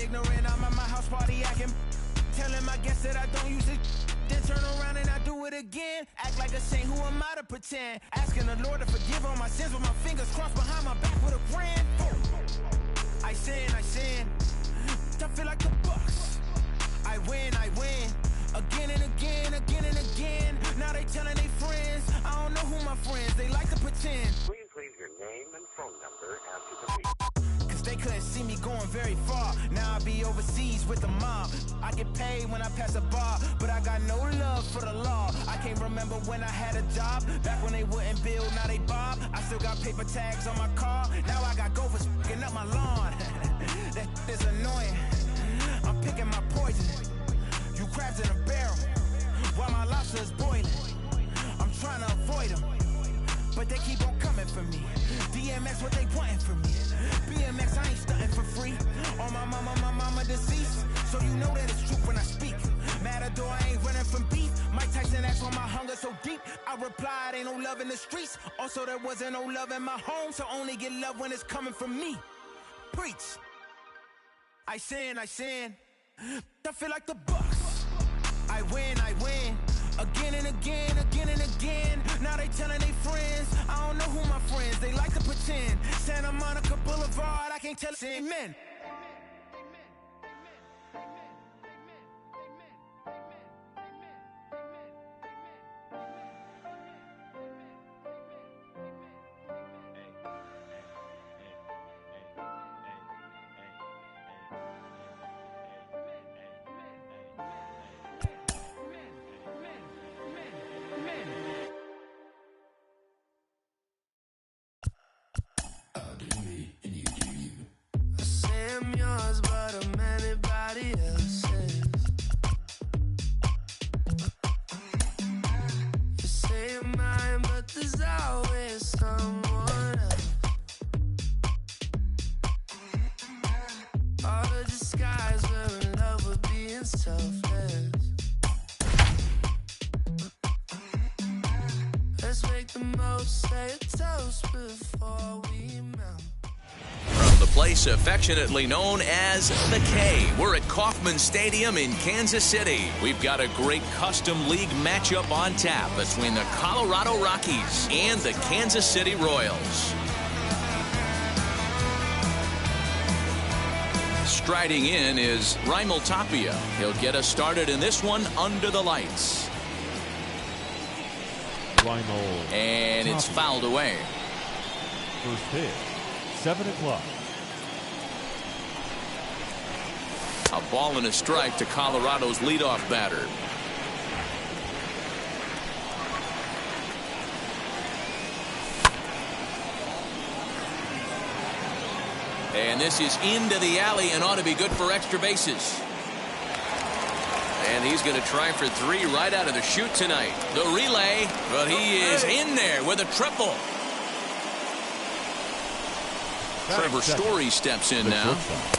ignorant, I'm at my house party acting. Telling my guests that I don't use it. Then turn around and I do it again. Act like a saint, who am I to pretend? Asking the Lord to forgive all my sins with my fingers crossed behind my back with a grand. I sin. I feel like the Bucks. I win. Again and again. Now they telling their friends. I don't know who my friends, they like to pretend. Please leave your name and phone number after the beep. Cause they couldn't see me going very far. Now I be overseas with the mob. I get paid when I pass a bar, but I got no love for the law. I can't remember when I had a job. Back when they wouldn't build, now they bob. I still got paper tags on my car. Now I got gophers f***ing up my lawn. That is annoying. I'm picking my poison. You crabs in a barrel, while my lobster is boiling. I'm trying to avoid them, but they keep on coming for me. DMX, what they wanting from me? BMX, I ain't stunting for free. On my mama deceased, so you know that it's true when I speak. Matador, I ain't running from beef. Mike Tyson asked why my hunger so deep. I replied, ain't no love in the streets. Also, there wasn't no love in my home, so only get love when it's coming from me. Preach. I sin. I feel like the Bucks. I win. Again and again. Now they telling their friends. I don't know who my friends, they like to pretend. Santa Monica Boulevard, I can't tell. Amen. I'm yours, but I'm anybody else's. You say you're mine, but there's always someone else. All the disguise, we're in love with being selfless. Let's make the most, say a toast before we melt. The place affectionately known as the K. We're at Kauffman Stadium in Kansas City. We've got a great custom league matchup on tap between the Colorado Rockies and the Kansas City Royals. Striding in is Raimel Tapia. He'll get us started in this one under the lights. Raimel. And it's fouled away. First pitch, 7 o'clock. A ball and a strike to Colorado's leadoff batter. And this is into the alley and ought to be good for extra bases. And he's going to try for 3 right out of the chute tonight. The relay, but he is in there with a triple. Trevor Story steps in now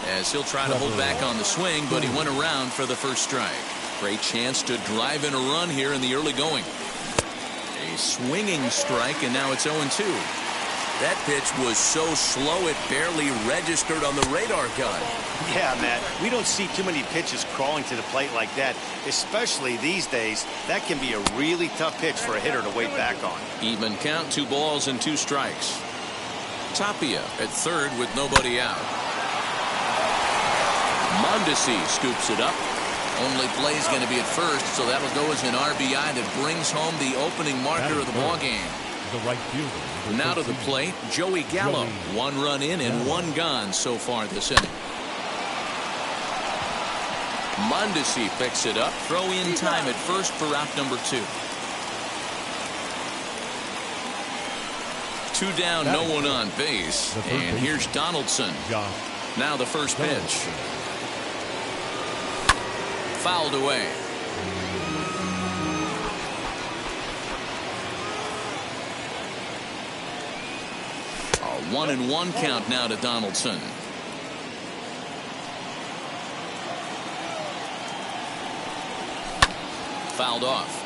as he'll try to hold back on the swing, but he went around for the first strike. Great chance to drive in a run here in the early going. A swinging strike, and now it's 0-2. That pitch was so slow it barely registered on the radar gun. Yeah, Matt, we don't see too many pitches crawling to the plate like that, especially these days. That can be a really tough pitch for a hitter to wait back on. Even count, 2 balls and 2 strikes. Tapia at third with nobody out. Mondesi scoops it up. Only play's going to be at first, so that'll go as an RBI that brings home the opening marker of the ballgame. The right fielder. Now to the plate, Joey Gallo. 1 run in and 1 gone so far this inning. Mondesi picks it up. Throw in time at first for out number 2. 2 down, no one on base. And here's Donaldson. Now the first pitch. Fouled away. A 1-1 count now to Donaldson. Fouled off.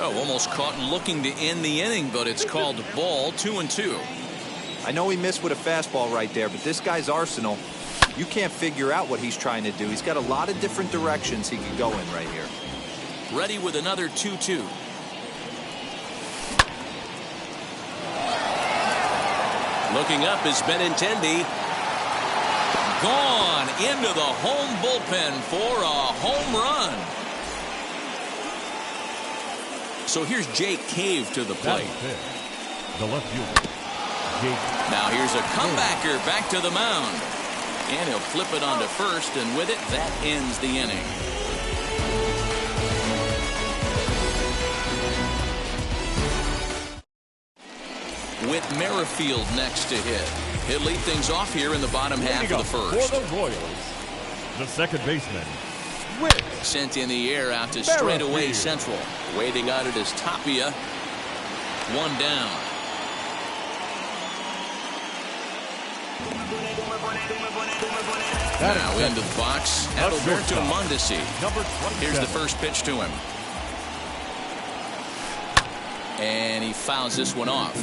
Oh, almost caught looking to end the inning, but it's called ball. 2-2. I know he missed with a fastball right there, but this guy's arsenal, you can't figure out what he's trying to do. He's got a lot of different directions he could go in right here. Ready with another 2-2. Looking up is Benintendi. Gone into the home bullpen for a home run. So here's Jake Cave to the plate. The left fielder, Jake. Now here's a comebacker back to the mound. And he'll flip it onto first, and with it, that ends the inning. Whit Merrifield next to hit. He'll lead things off here in the bottom half of the first. For the Royals, the second baseman, Whit. Sent in the air out to straightaway central. Waiting on it is Tapia. One down. Now into the box, Adalberto Mondesi. Here's the first pitch to him. And he fouls this one off.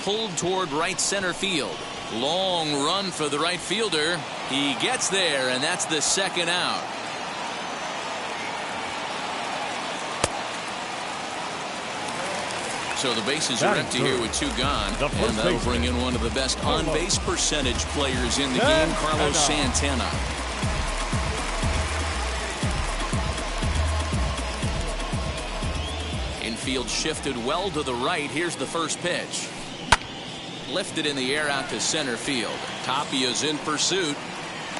Pulled toward right center field. Long run for the right fielder. He gets there, and that's the second out. So the bases are empty here with two gone, and that'll bring in one of the best on-base percentage players in the game, Carlos Santana. Infield shifted well to the right. Here's the first pitch. Lifted in the air out to center field. Tapia's in pursuit.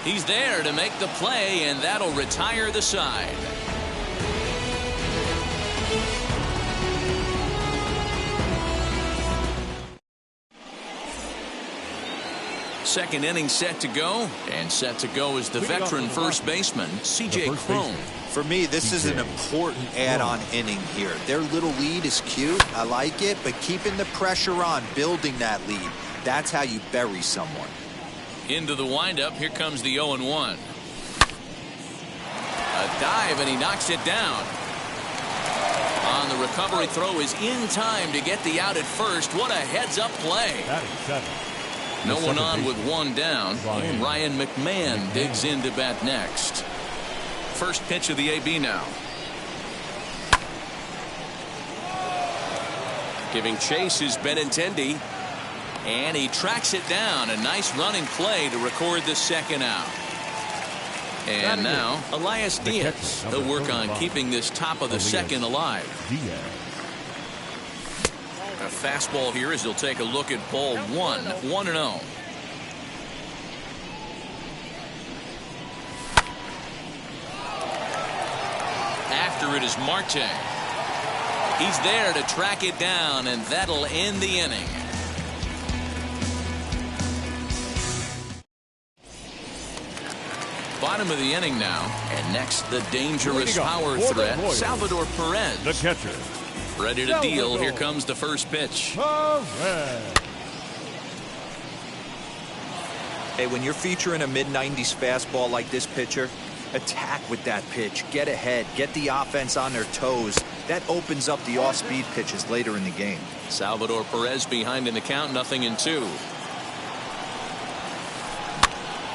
He's there to make the play, and that'll retire the side. Second inning set to go, and set to go is the veteran first baseman, C.J. Cron. For me, this is an important add-on inning here. Their little lead is cute. I like it, but keeping the pressure on, building that lead, that's how you bury someone. Into the windup, here comes the 0-1. A dive, and he knocks it down. On the recovery throw is in time to get the out at first. What a heads-up play. No one on with one down, and Ryan McMahon digs in to bat next. First pitch of the AB now. Giving chase is Benintendi, and he tracks it down. A nice running play to record the second out. And now Elias Diaz. He'll work on keeping this top of the second alive. A fastball here as he'll take a look at ball 1-0. After it is Marte. He's there to track it down, and that'll end the inning. Bottom of the inning now, and next the dangerous power threat, Salvador Perez. The catcher. Ready to deal. Here comes the first pitch. Hey, when you're featuring a mid-90s fastball like this pitcher, attack with that pitch. Get ahead. Get the offense on their toes. That opens up the off-speed pitches later in the game. Salvador Perez behind in the count, 0-2.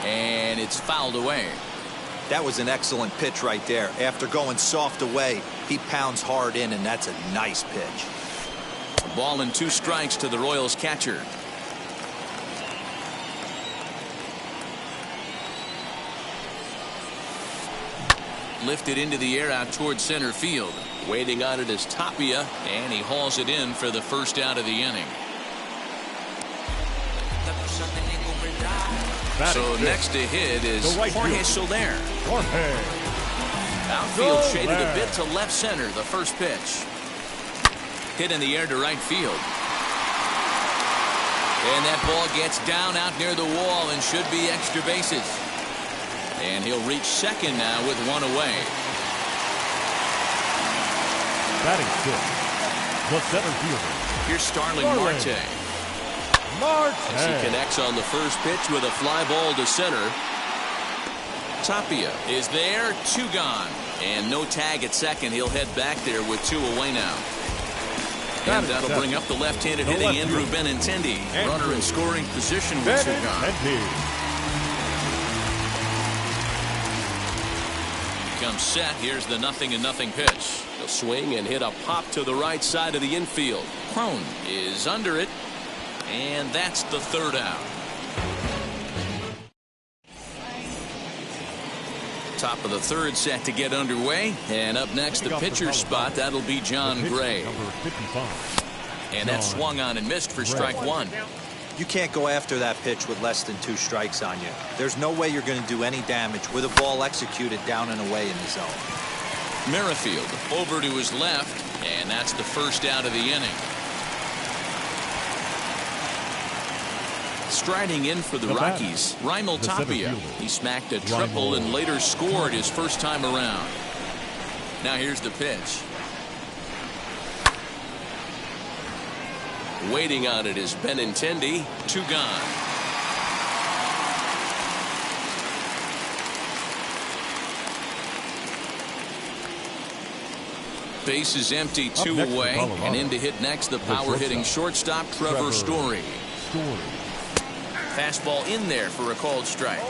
And it's fouled away. That was an excellent pitch right there. After going soft away, he pounds hard in, and that's a nice pitch. Ball and 2 strikes to the Royals catcher. Lifted into the air out towards center field. Waiting on it is Tapia, and he hauls it in for the first out of the inning. So next to hit is Jorge Soler. Outfield shaded a bit to left center. The first pitch. Hit in the air to right field. And that ball gets down out near the wall and should be extra bases. And he'll reach second now with one away. Batting fifth, the center fielder. Here's Starling Marte. As he connects on the first pitch with a fly ball to center. Tapia is there, 2 gone. And no tag at second. He'll head back there with 2 away now. And that'll bring up the left-handed hitting Andrew Benintendi. Runner in scoring position with 2 gone. Comes set. Here's the 0-0 pitch. He'll swing and hit a pop to the right side of the infield. Cron is under it. And that's the 3rd out. Top of the 3rd set to get underway. And up next, the pitcher's spot. That'll be John Gray. And that swung on and missed for strike 1. You can't go after that pitch with less than 2 strikes on you. There's no way you're going to do any damage with a ball executed down and away in the zone. Merrifield over to his left. And that's the 1st out of the inning. Striding in for the Rockies, Raimel Tapia. He smacked a triple and later scored his first time around. Now here's the pitch. Waiting on it is Benintendi. 2 gone. Base is empty, 2 away. And in to hit next, the power-hitting shortstop, Trevor Story. Fastball in there for a called strike.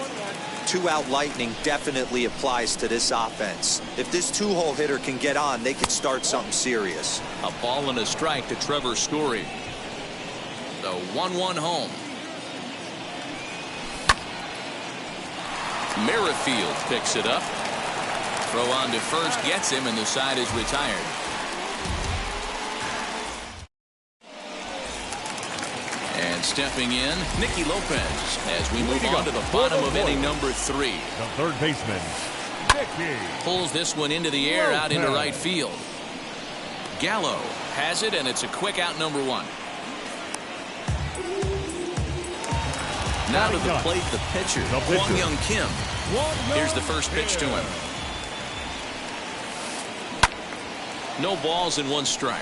2-out lightning definitely applies to this offense. If this 2-hole hitter can get on, they can start something serious. A ball and a strike to Trevor Story. The 1-1 home. Merrifield picks it up. Throw on to first, gets him, and the side is retired. And stepping in, Nicky Lopez as we move on to the bottom of inning number 3. The 3rd baseman, Nicky. Pulls this one into the air out into right field. Gallo has it, and it's a quick out, number 1. Now to the plate, the pitcher, Kwang Young Kim. Here's the first pitch to him. No balls and 1 strike.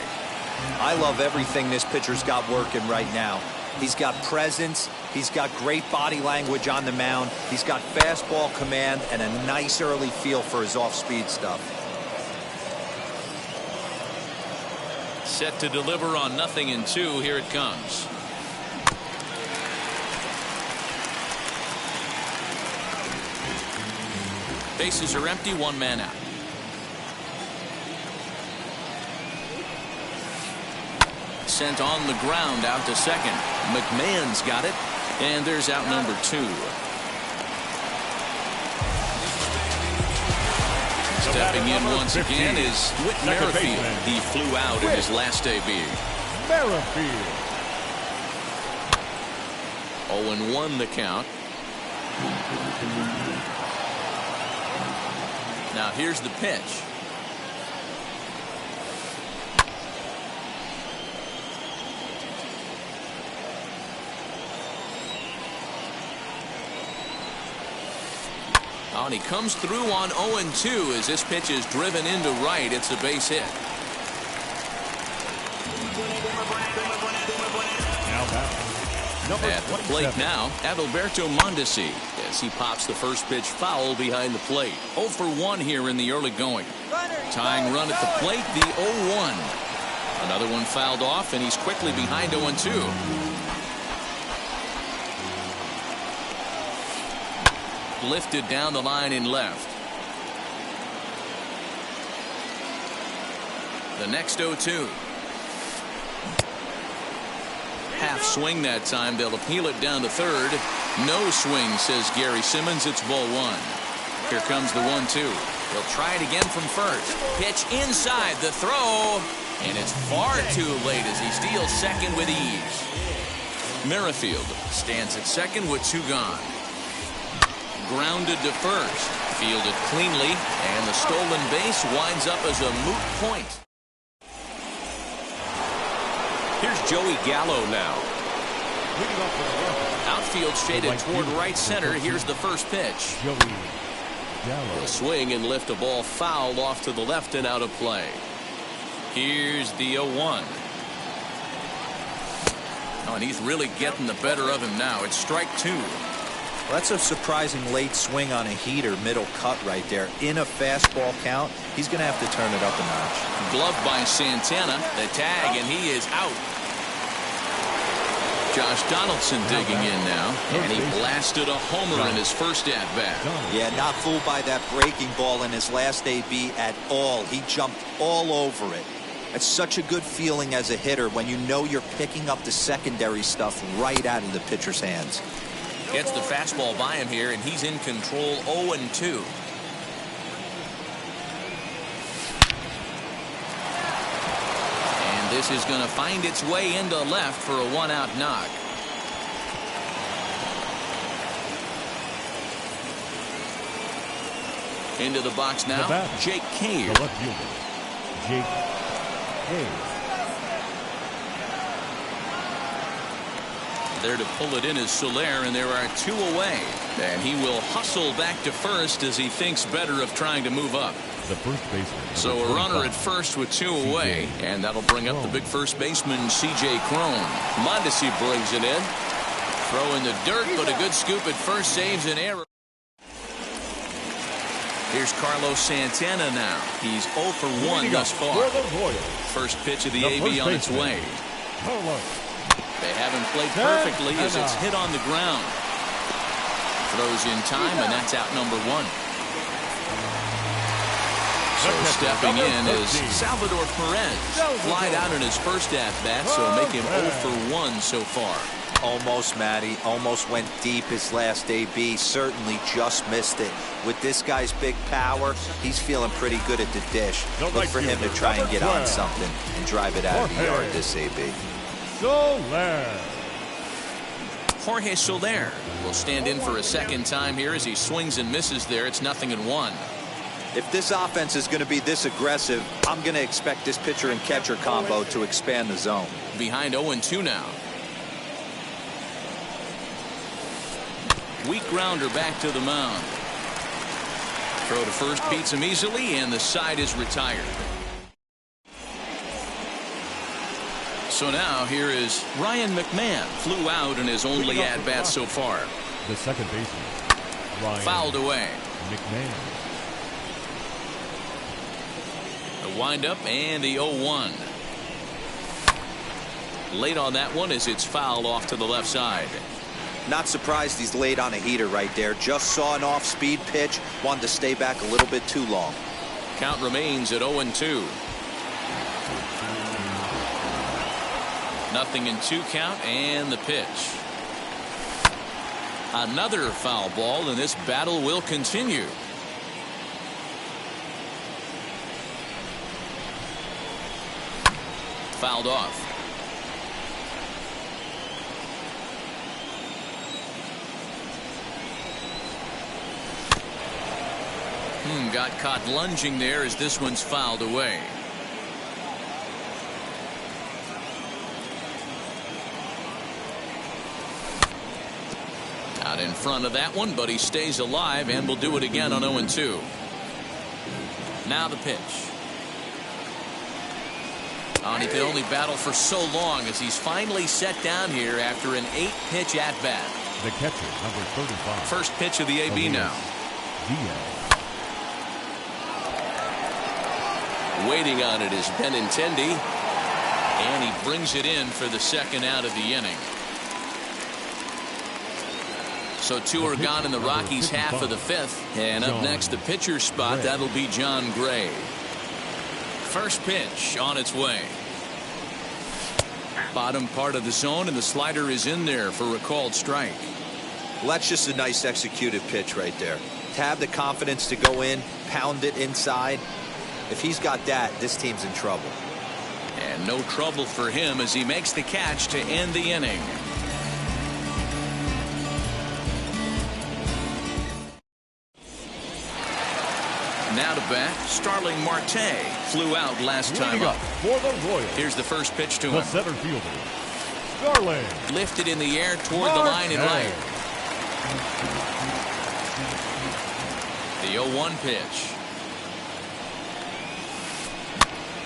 I love everything this pitcher's got working right now. He's got presence. He's got great body language on the mound. He's got fastball command and a nice early feel for his off-speed stuff. Set to deliver on 0-2. Here it comes. Bases are empty, 1 man out. Sent on the ground out to second. McMahon's got it, and there's out number 2. Stepping in once again is Whit Merrifield. He flew out in his last AB. Merrifield. 0-1 the count. Now here's the pitch. Oh, and he comes through on 0-2 as this pitch is driven into right. It's a base hit. At the plate now, Adalberto Mondesi as he pops the first pitch foul behind the plate. 0 for 1 here in the early going. Tying run at the plate, the 0-1. Another one fouled off, and he's quickly behind 0-2. Lifted down the line in left. The next 0-2. Half swing that time. They'll appeal it down to third. No swing, says Gary Simmons. It's ball 1. Here comes the 1-2. He'll try it again from first. Pitch inside the throw. And it's far too late as he steals second with ease. Merrifield stands at second with 2 gone. Grounded to first. Fielded cleanly. And the stolen base winds up as a moot point. Here's Joey Gallo now. Outfield shaded toward right center. Here's the first pitch. A swing and lift a ball foul off to the left and out of play. Here's the 0-1. Oh, and he's really getting the better of him now. It's strike 2. Well, that's a surprising late swing on a heater, middle cut right there. In a fastball count, he's going to have to turn it up a notch. Gloved by Santana. The tag, and he is out. Josh Donaldson digging in now, and he blasted a homer in his first at-bat. Yeah, not fooled by that breaking ball in his last AB at all. He jumped all over it. It's such a good feeling as a hitter when you know you're picking up the secondary stuff right out of the pitcher's hands. Gets the fastball by him here, and he's in control 0-2. And this is going to find its way into left for a one-out knock. Into the box now, Jake Cave. The left fielder, Jake Cave. There to pull it in is Soler, and there are 2 away. And he will hustle back to first as he thinks better of trying to move up. The first baseman. So a runner at first with 2 away, and that'll bring up the big first baseman, C.J. Cron. Mondesi brings it in. Throw in the dirt, but a good scoop at first, saves an error. Here's Carlos Santana now. He's 0 for 1 thus far. First pitch of the AB on its way. They haven't played perfectly as it's hit on the ground. Throws in time, and that's out number 1. So stepping in is Salvador Perez. Flied out in his first at-bat, so make him 0 for 1 so far. Almost, Matty. Almost went deep his last AB. Certainly just missed it. With this guy's big power, he's feeling pretty good at the dish. Look for him to try and get on something and drive it out of the yard this AB. Soler. Jorge Soler will stand in for a second time here as he swings and misses there. It's 0-1. If this offense is going to be this aggressive, I'm going to expect this pitcher and catcher combo to expand the zone. Behind 0-2 now. Weak grounder back to the mound. Throw to first beats him easily, and the side is retired. So now here is Ryan McMahon. Flew out in his only at-bat so far. The second baseman, Ryan fouled away. McMahon. The windup and the 0-1. Late on that one as it's fouled off to the left side. Not surprised he's late on a heater right there. Just saw an off-speed pitch. Wanted to stay back a little bit too long. Count remains at 0-2. 0-2 count, and the pitch. Another foul ball, and this battle will continue. Fouled off. Got caught lunging there as this one's fouled away. Out in front of that one, but he stays alive and will do it again on 0-2. Now the pitch. Oh, he could only battle for so long as he's finally set down here after an 8-pitch at-bat. The catcher, number 35. First pitch of the AB now. Diaz. Waiting on it is Benintendi, and he brings it in for the second out of the inning. So 2 are gone in the Rockies' half of the 5th, and up next the pitcher's spot, that'll be John Gray. First pitch on its way. Bottom part of the zone, and the slider is in there for a called strike. Well, that's just a nice executed pitch right there. To have the confidence to go in, pound it inside. If he's got that, this team's in trouble. And no trouble for him as he makes the catch to end the inning. Now to bat, Starling Marte. Flew out last time up. For the Royals, Here's the first pitch to the him. center fielder, Starling. Lifted in the air toward the line in right. The 0-1 pitch.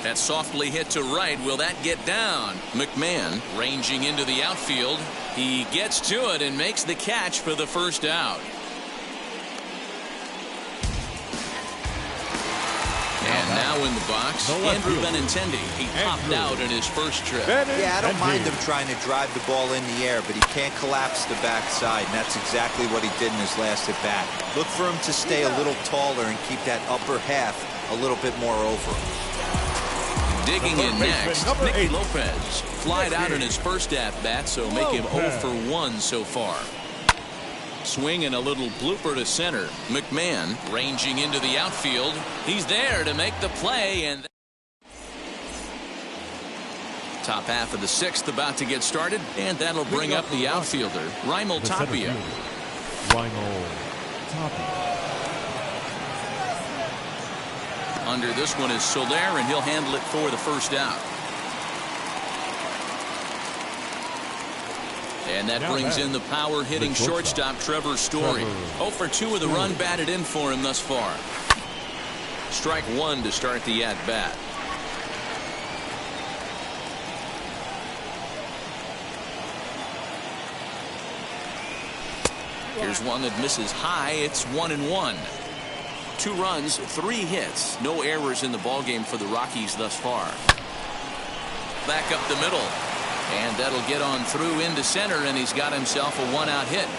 That's softly hit to right. Will that get down? McMahon ranging into the outfield. He gets to it and makes the catch for the first out. And now in the box, Andrew Benintendi. He popped out in his first trip. Yeah, I don't mind him trying to drive the ball in the air, but he can't collapse the backside, and that's exactly what he did in his last at-bat. Look for him to stay a little taller and keep that upper half a little bit more over him. Digging in next, Nicky Lopez. Flied out in his first at-bat, so make him 0 for 1 so far. Swing and a little blooper to center. McMahon ranging into the outfield. He's there to make the play, and top half of the 6th about to get started, and that'll bring up the outfielder, Raimel Tapia. Raimel Tapia. Under this one is Soler, and he'll handle it for the first out. And that brings in the power-hitting shortstop, Trevor Story. 0 for 2 with a run batted in for him thus far. Strike 1 to start the at-bat. Here's one that misses high. It's 1-1. 2 runs, 3 hits. No errors in the ballgame for the Rockies thus far. Back up the middle. And that'll get on through into center, and he's got himself a 1-out hit.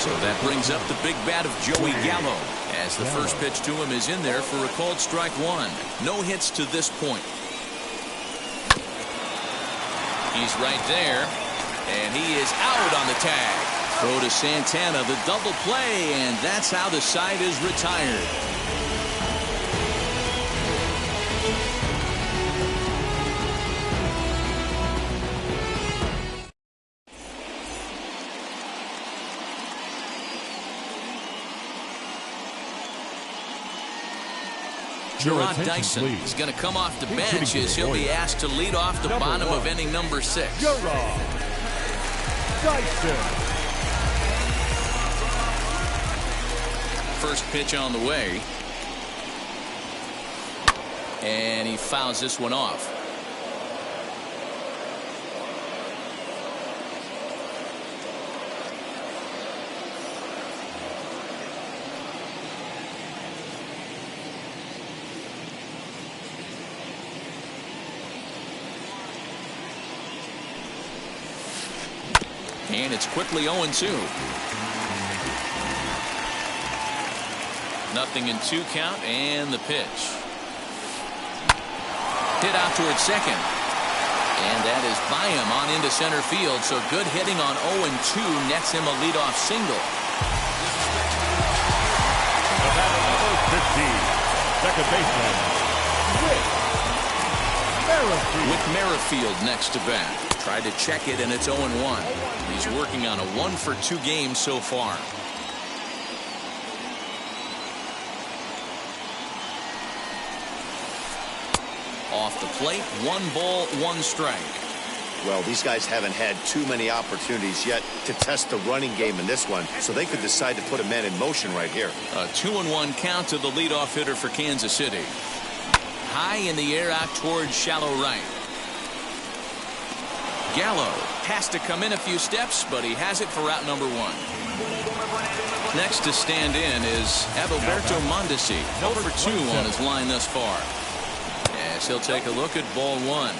So that brings up the big bat of Joey Gallo, as the first pitch to him is in there for a called strike 1. No hits to this point. He's right there, and he is out on the tag. Throw to Santana, the double play, and that's how the side is retired. Jarrod Dyson is going to come off the bench as he'll be asked to lead off the bottom of inning number 6. Jarrod Dyson. First pitch on the way. And he fouls this one off. And it's quickly 0-2. Nothing in 2 count, and the pitch. Hit out towards second. And that is by him on into center field. So good hitting on 0-2 nets him a leadoff single. The batter number 15, second baseman, Whit Merrifield next to bat. Tried to check it, and it's 0-1. He's working on a 1 for 2 game so far. Off the plate, 1 ball, 1 strike. Well, these guys haven't had too many opportunities yet to test the running game in this one, so they could decide to put a man in motion right here. A 2-1 count to the leadoff hitter for Kansas City. High in the air out towards shallow right. Gallo has to come in a few steps, but he has it for route number 1. Next to stand in is Adalberto Mondesi. 0 for 2 on his line thus far. As he'll take a look at ball 1.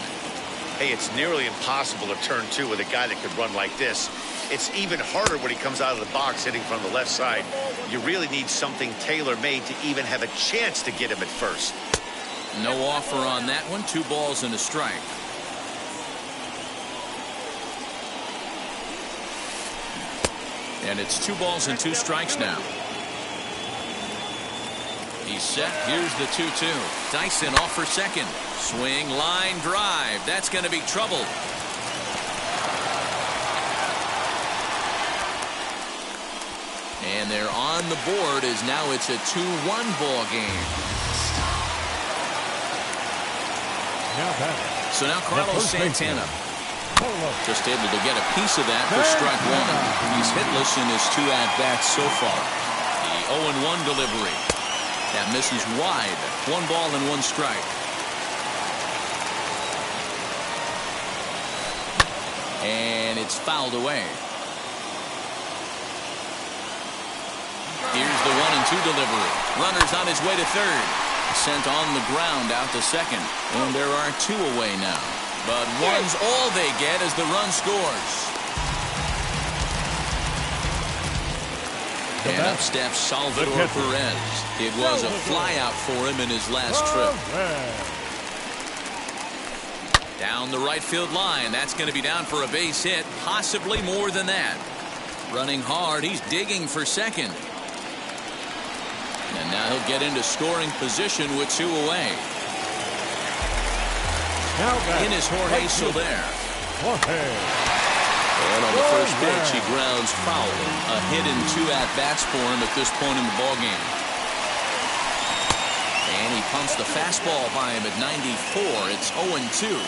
Hey, it's nearly impossible to turn 2 with a guy that could run like this. It's even harder when he comes out of the box hitting from the left side. You really need something tailor-made to even have a chance to get him at first. No offer on that one. 2 balls and a strike. And it's 2 balls and 2 strikes now. He's set. Here's the 2-2. Dyson off for second. Swing, line drive. That's going to be trouble. And they're on the board as now it's a 2-1 ball game. So now Carlos Santana. Just able to get a piece of that for strike 1. He's hitless in his 2 at-bats so far. 0-1 delivery. That misses wide. 1 ball and 1 strike. And it's fouled away. Here's the 1-2 delivery. Runner's on his way to third. Sent on the ground out to second. And there are 2 away now. But 1's all they get as the run scores. And up steps Salvador Perez. It was a flyout for him in his last trip. Down the right field line. That's going to be down for a base hit. Possibly more than that. Running hard. He's digging for second. And now he'll get into scoring position with 2 away. In is Jorge Soler. And on the first pitch, he grounds foul. A hit and 2 at-bats for him at this point in the ballgame. And he pumps the fastball by him at 94. It's 0-2.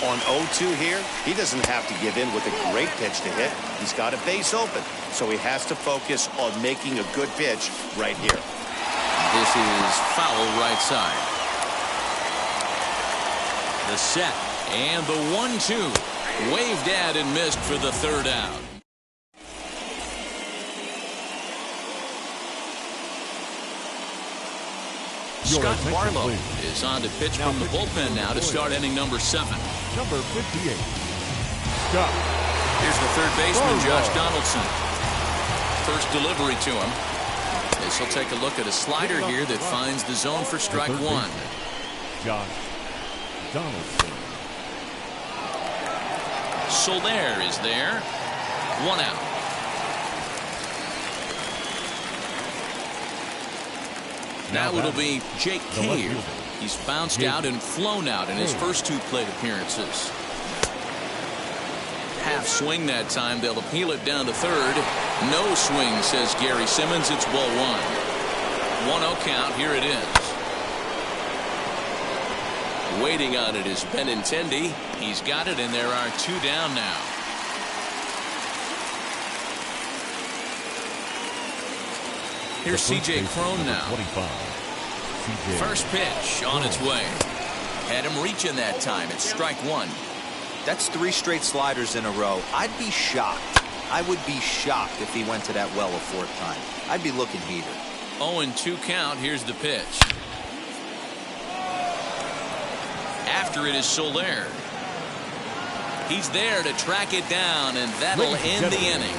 On 0-2 here, he doesn't have to give in with a great pitch to hit. He's got a base open, so he has to focus on making a good pitch right here. This is foul right side. The set and the 1-2. Waved at and missed for the 3rd out. Scott Barlow is on to pitch from the bullpen now to start inning number 7. Number 58. Scott. Here's the third baseman, Josh Donaldson. First delivery to him. As he'll take a look at a slider here that finds the zone for strike 1. Josh Donaldson. Soler is there. 1 out. Now it'll be Jake Cave. He's bounced out and flown out in his first 2 plate appearances. Half swing that time. They'll appeal it down to third. No swing, says Gary Simmons. It's ball 1. 1-0 count. Here it is. Waiting on it is Benintendi. He's got it, and there are 2 down now. Here's C.J. Cron now. First pitch on its way. Had him reaching that time. It's strike 1. That's 3 straight sliders in a row. I'd be shocked. I would be shocked if he went to that well a 4th time. I'd be looking heated. 0-2 count. Here's the pitch. After it is Soler. He's there to track it down, and that'll end the inning.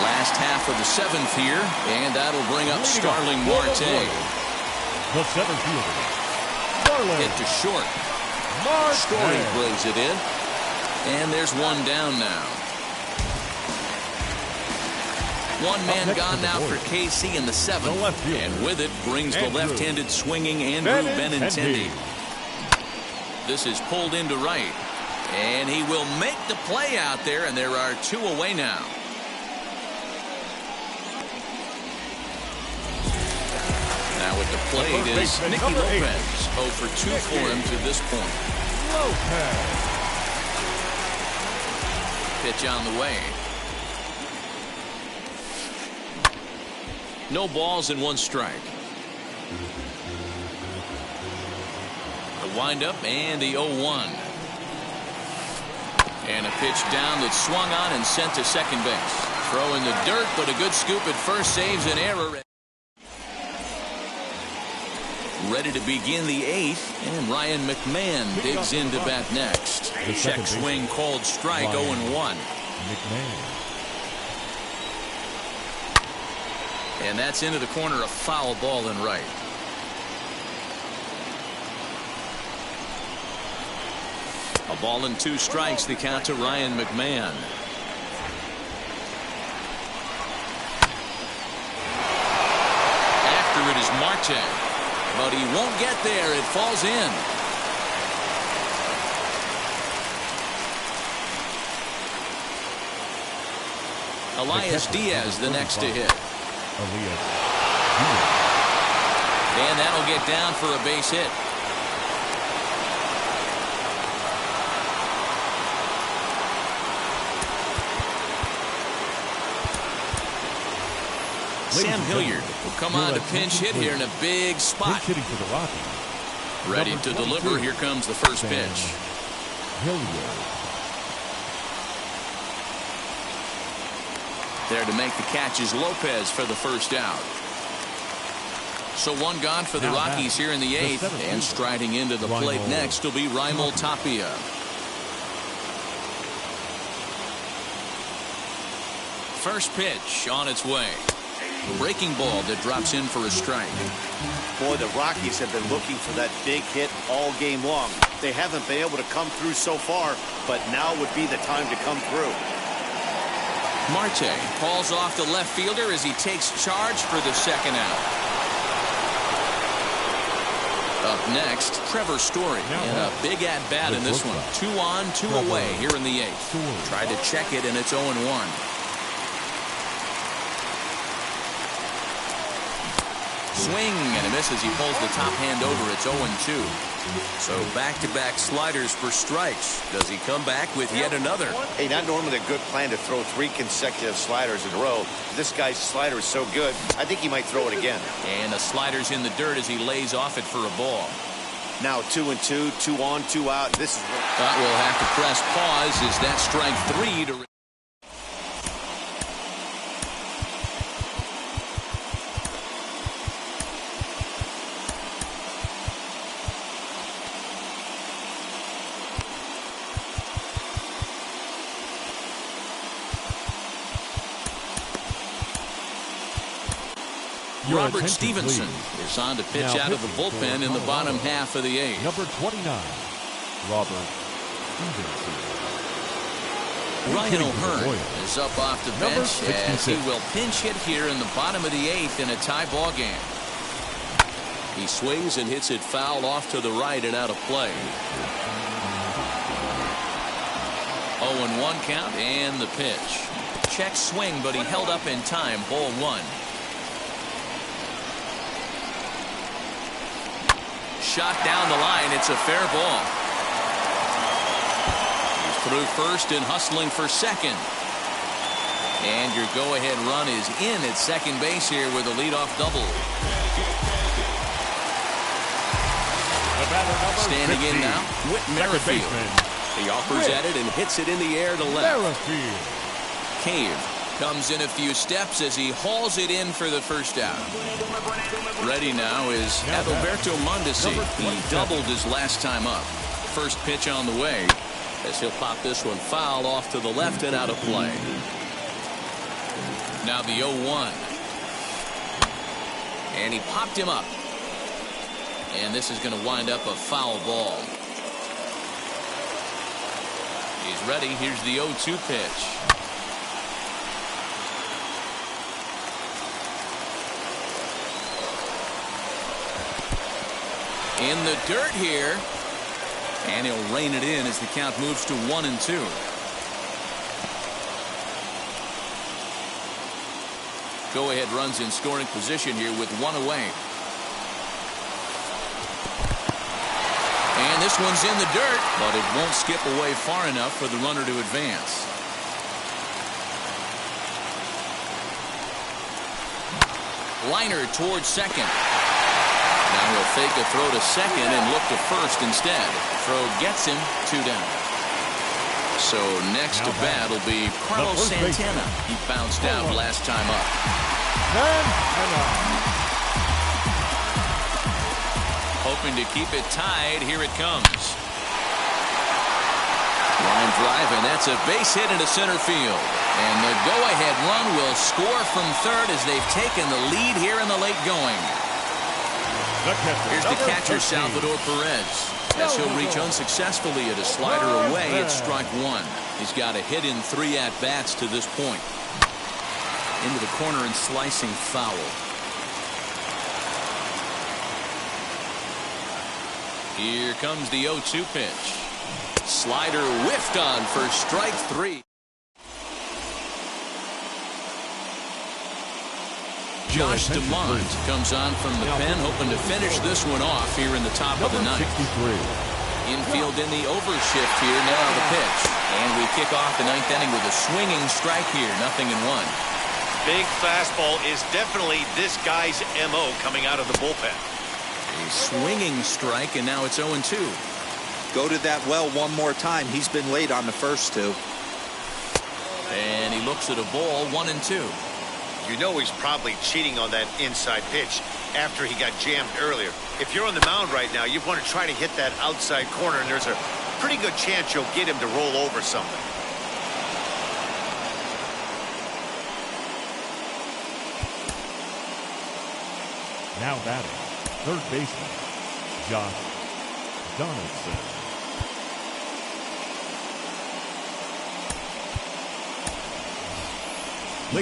Last half of the 7th here, and that'll bring up Starling Marte. The center fielder. Hit to short. Story throws it in, and there's 1 down now. 1 man gone now for KC in the 7th, and with it brings the left-handed swinging Andrew Benintendi. This is pulled into right, and he will make the play out there, and there are 2 away now. Now at the plate is Nicky Lopez. 0 for 2 for him to this point. Pitch on the way. No balls and 1 strike. The windup and the 0-1. And a pitch down that's swung on and sent to second base. Throw in the dirt, but a good scoop at first saves an error. Ready to begin the 8th, and Ryan McMahon digs in to bat next. Check swing called strike. 0-1. And that's into the corner, a foul ball and right. A ball and 2 strikes, the count to Ryan McMahon. After it is Marte, but he won't get there. It falls in. Elias Diaz the next to hit. And that'll get down for a base hit. Sam Hilliard will come on to pinch hit here in a big spot. Pinch hitting for the Rockies. Ready to deliver. Here comes the first pitch. Hilliard. There to make the catch is Lopez for the first out. So one gone for the Rockies here in the 8th, and striding into the plate next will be Raimel Tapia. First pitch on its way. Breaking ball that drops in for a strike. Boy, the Rockies have been looking for that big hit all game long. They haven't been able to come through so far, but now would be the time to come through. Marte calls off the left fielder as he takes charge for the second out. Up next, Trevor Story in a big at-bat in this one. 2 on, 2 away here in the 8th. Tried to check it, and it's 0-1. Swing and a miss as he pulls the top hand over. It's 0-2. So back-to-back sliders for strikes. Does he come back with yet another? Hey, not normally a good plan to throw 3 consecutive sliders in a row. This guy's slider is so good, I think he might throw it again. And the slider's in the dirt as he lays off it for a ball. Now 2-2, 2 on, 2 out. This is. But we'll have to press pause as that strike 3 to. Robert Stevenson is on to pitch out of the bullpen in the bottom half of the 8th. Number 29, Robert Stevenson. Ryan O'Hearn is up off the bench as he will pinch hit here in the bottom of the 8th in a tie ball game. He swings and hits it foul off to the right and out of play. 0-1 count and the pitch. Check swing, but he held up in time. Ball 1. Shot down the line. It's a fair ball. He's through first and hustling for second. And your go-ahead run is in at second base here with a leadoff double. Standing in now, Whit Merrifield. He offers at it and hits it in the air to left. Cave comes in a few steps as he hauls it in for the first out. Ready now is Adalberto Mondesi. He doubled his last time up. First pitch on the way as he'll pop this one foul off to the left and out of play. Now the 0-1. And he popped him up. And this is going to wind up a foul ball. He's ready. Here's the 0-2 pitch. In the dirt here. And he'll rein it in as the count moves to 1-2. Go-ahead runs in scoring position here with 1 away. And this one's in the dirt, but it won't skip away far enough for the runner to advance. Liner towards second. Now he'll fake a throw to second and look to first instead. Throw gets him 2 down. So next to bat will be Carlos Santana. He bounced out last time up. Hoping to keep it tied. Here it comes. Line drive, and that's a base hit into center field. And the go-ahead run will score from third as they've taken the lead here in the late going. Here's the catcher, Salvador Perez, as he'll reach unsuccessfully at a slider away at strike 1. He's got a hit in 3 at-bats to this point. Into the corner and slicing foul. Here comes the 0-2 pitch. Slider whiffed on for strike 3. Josh DeMont comes on from the pen, hoping to finish this one off here in the top of the 9th. Infield in the overshift here. Now the pitch. And we kick off the 9th inning with a swinging strike here. 0-1. Big fastball is definitely this guy's MO coming out of the bullpen. A swinging strike, and now it's 0-2. Go to that well one more time. He's been late on the first two. And he looks at a ball, 1-2. You know he's probably cheating on that inside pitch after he got jammed earlier. If you're on the mound right now, you want to try to hit that outside corner, and there's a pretty good chance you'll get him to roll over something. Now batting, third baseman, Josh Donaldson.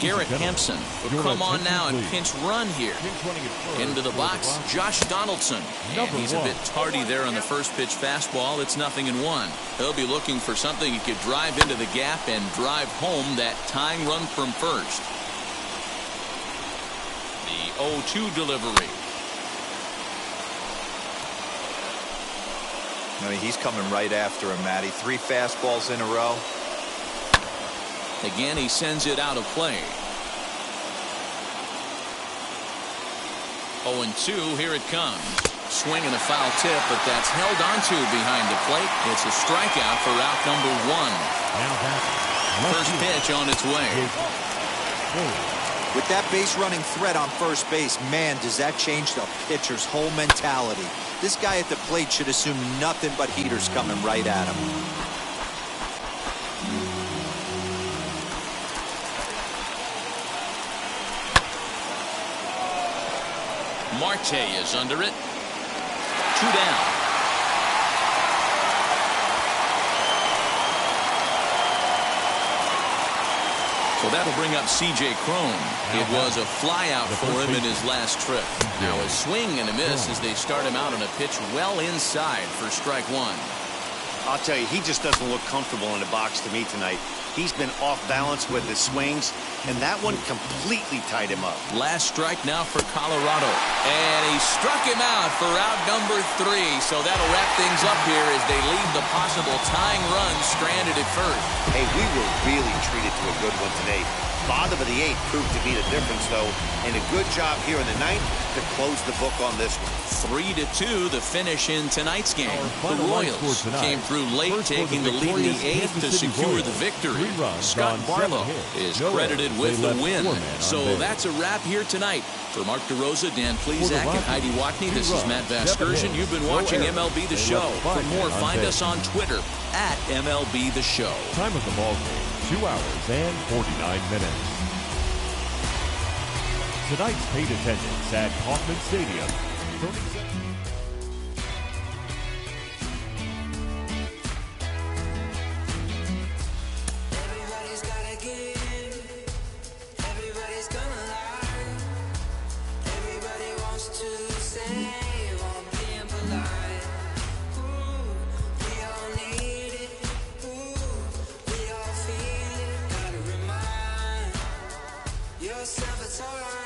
Garrett Hampson will come on now and pinch run here. Into the box, Josh Donaldson. And he's a bit tardy there on the first pitch fastball. It's 0-1. He'll be looking for something he could drive into the gap and drive home that tying run from first. The 0-2 delivery. I mean, he's coming right after him, Matty. 3 fastballs in a row. Again, he sends it out of play. 0-2, here it comes. Swing and a foul tip, but that's held onto behind the plate. It's a strikeout for out number 1. First pitch on its way. With that base running threat on first base, man, does that change the pitcher's whole mentality. This guy at the plate should assume nothing but heaters coming right at him. Marte is under it. 2 down. So that'll bring up C.J. Cron. It was a flyout for him in his last trip. Now a swing and a miss as they start him out on a pitch well inside for strike 1. I'll tell you, he just doesn't look comfortable in the box to me tonight. He's been off balance with his swings, and that one completely tied him up. Last strike now for Colorado. And he struck him out for out number 3. So that'll wrap things up here as they leave the possible tying run stranded at first. Hey, we were really treated to a good one today. Bottom of the 8th proved to be the difference, though, and a good job here in the 9th to close the book on this one. 3-2, the finish in tonight's game. The Royals came through late, taking the lead in the 8th to secure the victory. Scott Barlow is credited with the win. So that's a wrap here tonight. For Mark DeRosa, Dan Plesac, and Heidi Watney, this is Matt Vasgersian. You've been watching MLB The Show. For more, find us on Twitter at MLB The Show. Time of the ball game, 2 hours and 49 minutes. Tonight's paid attendance at Kauffman Stadium, 37. Everybody's gotta give. Everybody's gonna lie. Everybody wants to say while being polite. Ooh, we all need it. Ooh, we all feel it. Gotta remind yourself it's alright.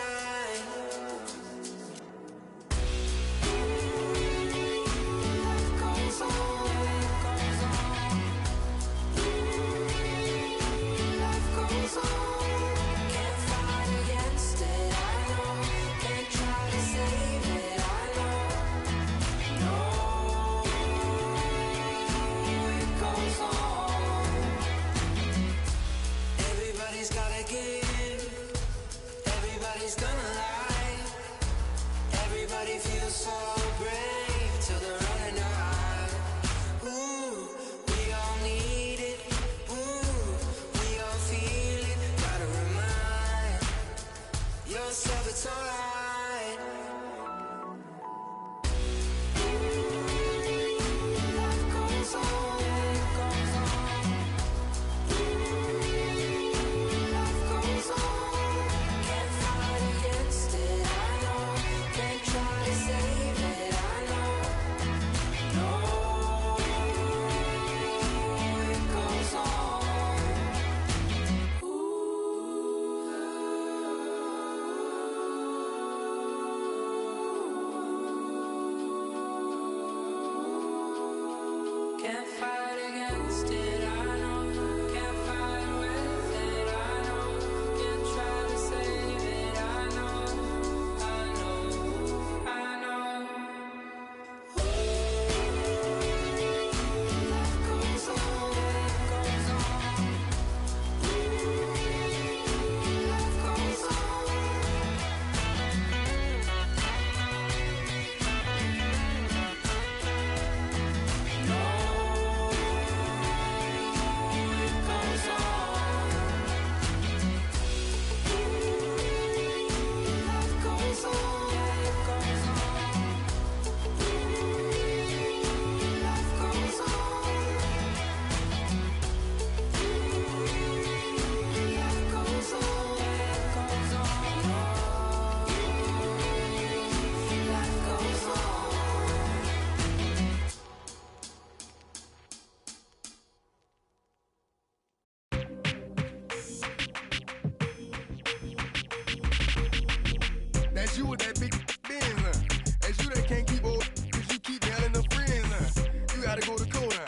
That's you with that big Benz, That's you that can't keep old, cause you keep yelling her friends, You gotta go to court,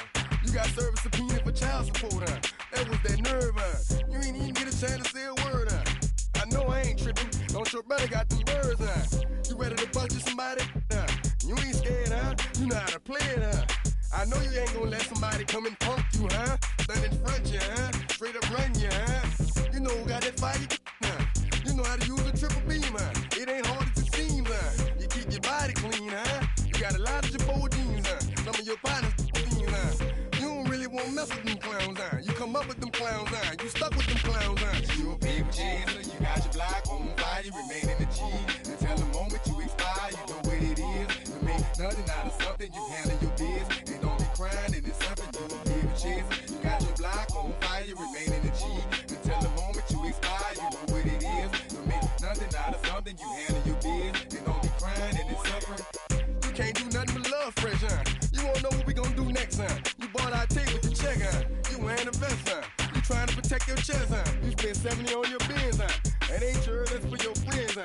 You got service subpoena for child support, That was that nerve, You ain't even get a chance to say a word, I know I ain't tripping, don't your brother got them birds, You ready to bust you somebody, You ain't scared, You know how to play it, I know you ain't gonna let somebody come and punk you, Stand in front you, Straight up run you, You know who got that fire, You know how to use a triple beam, It ain't hard as it seems, You keep your body clean, You got a lot of your bold jeans, Some of your partners, You don't really want to mess with them clowns, You come up with them clowns, You stuck with them clowns, You a paper chaser, you got your block on fire, you remain in the G. Until the moment you expire, you know what it is. To make nothing out of something, you handle your biz. And don't be crying, and it's something you a paper chaser. You got your block on fire, you remain in the G. Until the moment you expire, you know what it is. To make nothing out of something, you handle your biz. And don't be crying, and it's suffering. You can't do nothing but love fresh, You won't know what we gonna do next, You bought our tape with the check, You wearing a vest, You trying to protect your chest, You spend 70 on your bins, That ain't sure that's for your friends,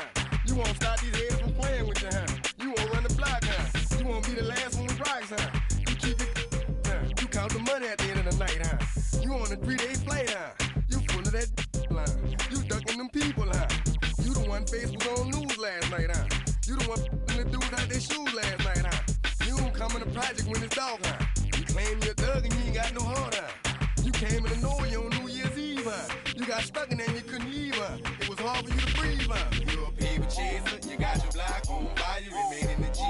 You won't stop these heads from playing with you, You won't run the block, You won't be the last one with rocks, You keep it, You count the money at the end of the night, You on a 3-day flight, You full of that line. You ducking them people, You the one face was on news last night, You the one the dude out their shoes last night, You don't come in the project when it's dark, You claim you're a thug and you ain't got no heart, You came in the Norway on New Year's Eve, You got stuck in there and you couldn't leave, It was hard for you to breathe, You're a paper chaser, you got your block on fire, you remain in the G.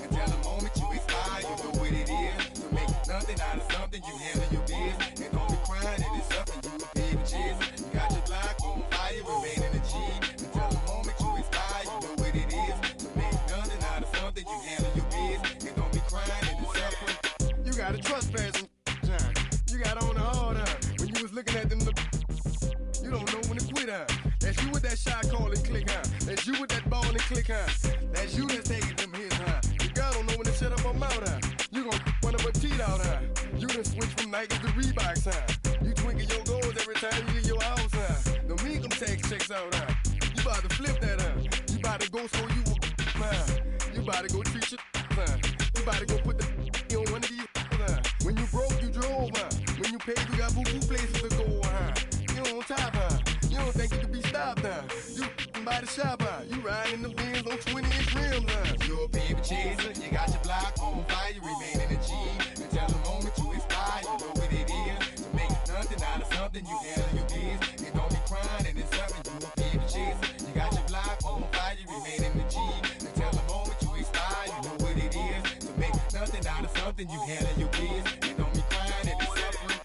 Until the moment you expire, you know what it is. To make nothing out of something, you handle your biz. And don't be crying, and it's something you a paper chaser. You got your block on fire, you remain in the G. Until the moment you expire, you know what it is. To make nothing out of something, you handle your biz. And don't be crying, and it's suffering. You got a trespass, You got on the hard, When you was looking at them, you don't know when to quit, That's you with that shot call and click, That's you with that ball and click, That's you that's taking them hits, Your girl don't know when to shut up her mouth, You gon' one of her teeth out, You done switch from Nikes to Reeboks, You twinkle your goals every time you leave your house, Don't make them tax checks out, You bout to flip that, You bout to go so you You bout to go treat your, You bout to go put the on one of these, When you broke, you drove, When you paid, you got boo-boo places to go, You on top, You don't think you can be stopped, You by the shop, You riding the Benz on 20-inch rims, You're a paper chaser, you got your block on fire, you remain in the G. Until the moment you expire, you know what it is. To make nothing out of something, you handle your biz. And don't be crying, and it's something, you a paper chaser. You got your block on fire, you remain in the G. Until the moment you expire, you know what it is. To make nothing out of something, you handle your biz. And don't be crying, and it's suffering.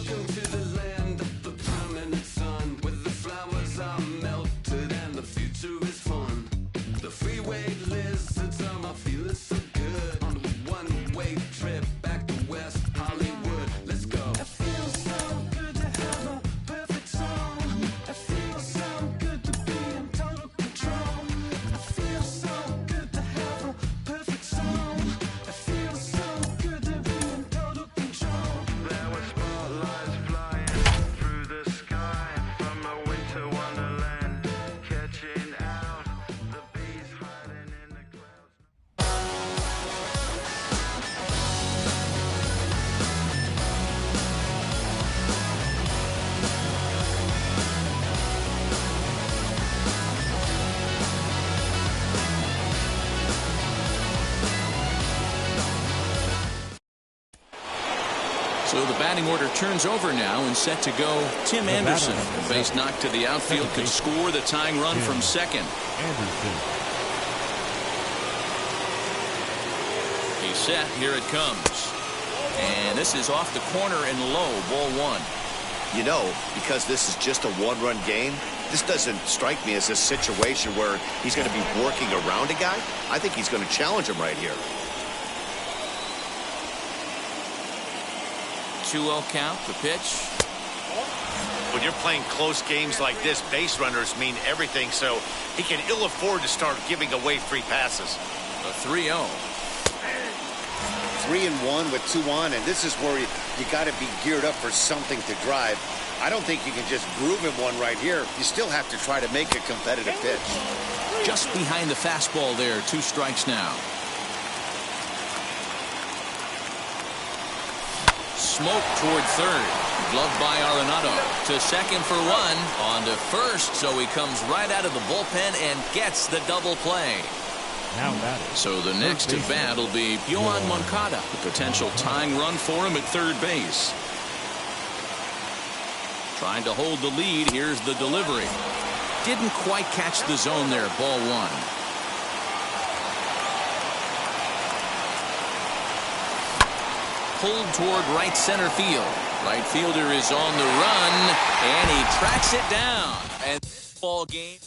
Welcome to the land of the permanent sun, where the flowers are melted and the future is fun. The freeway lizards are my feeling so good on a one-way trip back to West Hollywood. Let's go. It feels so good to have a perfect song. It feels so good to be in total control. It feels so good to have a perfect song. It feels so good to be in total control. There were spotlights flying through the sky from a winter wonderland, catching out the bees hiding in the clouds. So the batting order turns over now and set to go Tim Anderson. A base knock to the outfield could score the tying run from second. Anderson. He's set. Here it comes. And this is off the corner and low. Ball one. You know, because this is just a one-run game, this doesn't strike me as a situation where he's going to be working around a guy. I think he's going to challenge him right here. 2-0 count. The pitch. When you're playing close games like this, base runners mean everything, so he can ill afford to start giving away free passes. A 3-0. 3-1 with 2 on, and this is where you got to be geared up for something to drive. I don't think you can just groove him one right here. You still have to try to make a competitive pitch. Just behind the fastball there. 2 strikes now. Smoke toward third. Gloved by Arenado. To second for 1. On to first. So he comes right out of the bullpen and gets the double play. Now batting. So the next to bat will be Yoan Moncada. The potential tying run for him at third base. Trying to hold the lead. Here's the delivery. Didn't quite catch the zone there. Ball 1. Pulled toward right center field. Right fielder is on the run, and he tracks it down. And this ball game.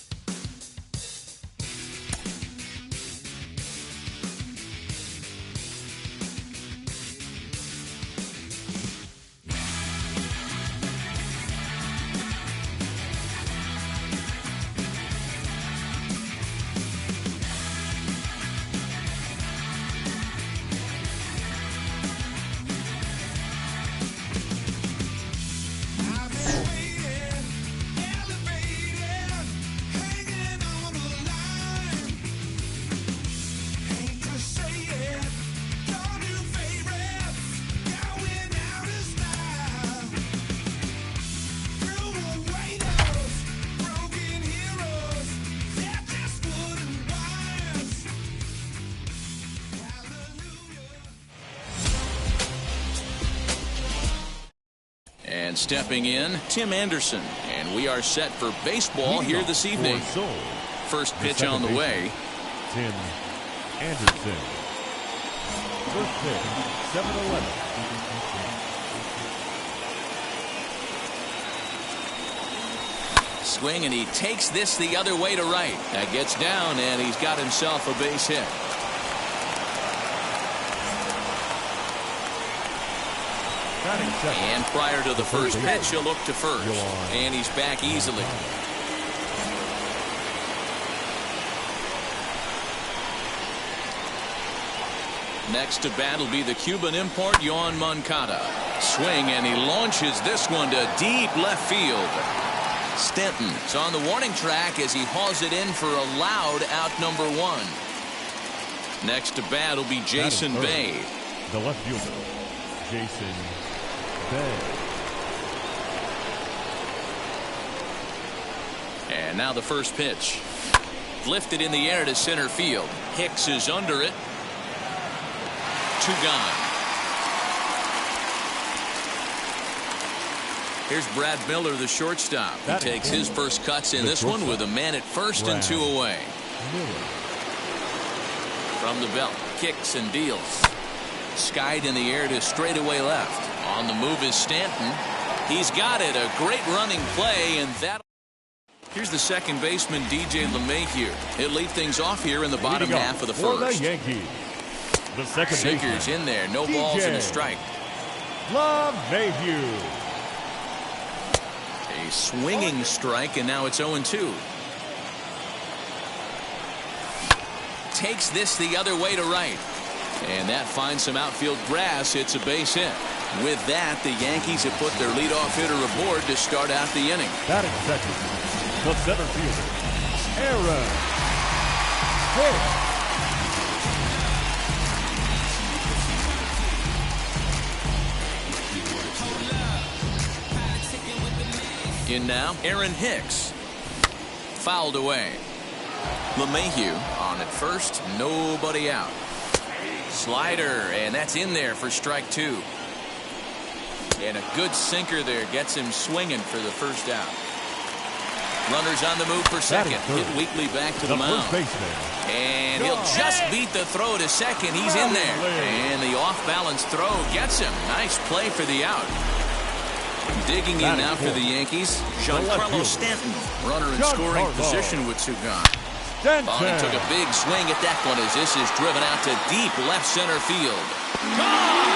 And stepping in, Tim Anderson. And we are set for baseball here this evening. First pitch on the way. Tim Anderson. First pitch, 7-11. Swing, and he takes this the other way to right. That gets down, and he's got himself a base hit. And prior to the first pitch, he'll look to first. And he's back easily. Next to bat will be the Cuban import, Yoan Moncada. Swing, and he launches this one to deep left field. Stanton is on the warning track as he hauls it in for a loud out number 1. Next to bat will be Jason Bay. The left fielder, Jason Bay. And now the first pitch. Lifted in the air to center field. Hicks is under it. 2 gone. Here's Brad Miller, the shortstop. He takes his first cuts in this one with a man at first and 2 away. From the belt, kicks and deals. Skied in the air to straightaway left. On the move is Stanton. He's got it. A great running play, and that. Here's the second baseman, DJ LeMahieu. He'll lead things off here in the bottom half of the for first. the Yankees, the second Sinkers baseman, in there. No balls and a strike. LeMahieu. A swinging strike, and now it's 0-2. Takes this the other way to right. And that finds some outfield grass. It's a base hit. With that, the Yankees have put their leadoff hitter aboard to start out the inning. Batting second, the center fielder, Aaron Hicks. In now, Aaron Hicks. Fouled away. LeMahieu on at first, nobody out. Slider, and that's in there for strike two. And a good sinker there gets him swinging for the first out. Runners on the move for second. Hit weakly back to the mound. And he'll just beat the throw to second. He's in there. And the off-balance throw gets him. Nice play for the out. Digging in now for the Yankees, Giancarlo Stanton. Runner in scoring position with two gone. Bonnie took a big swing at that one as this is driven out to deep left center field. Gone!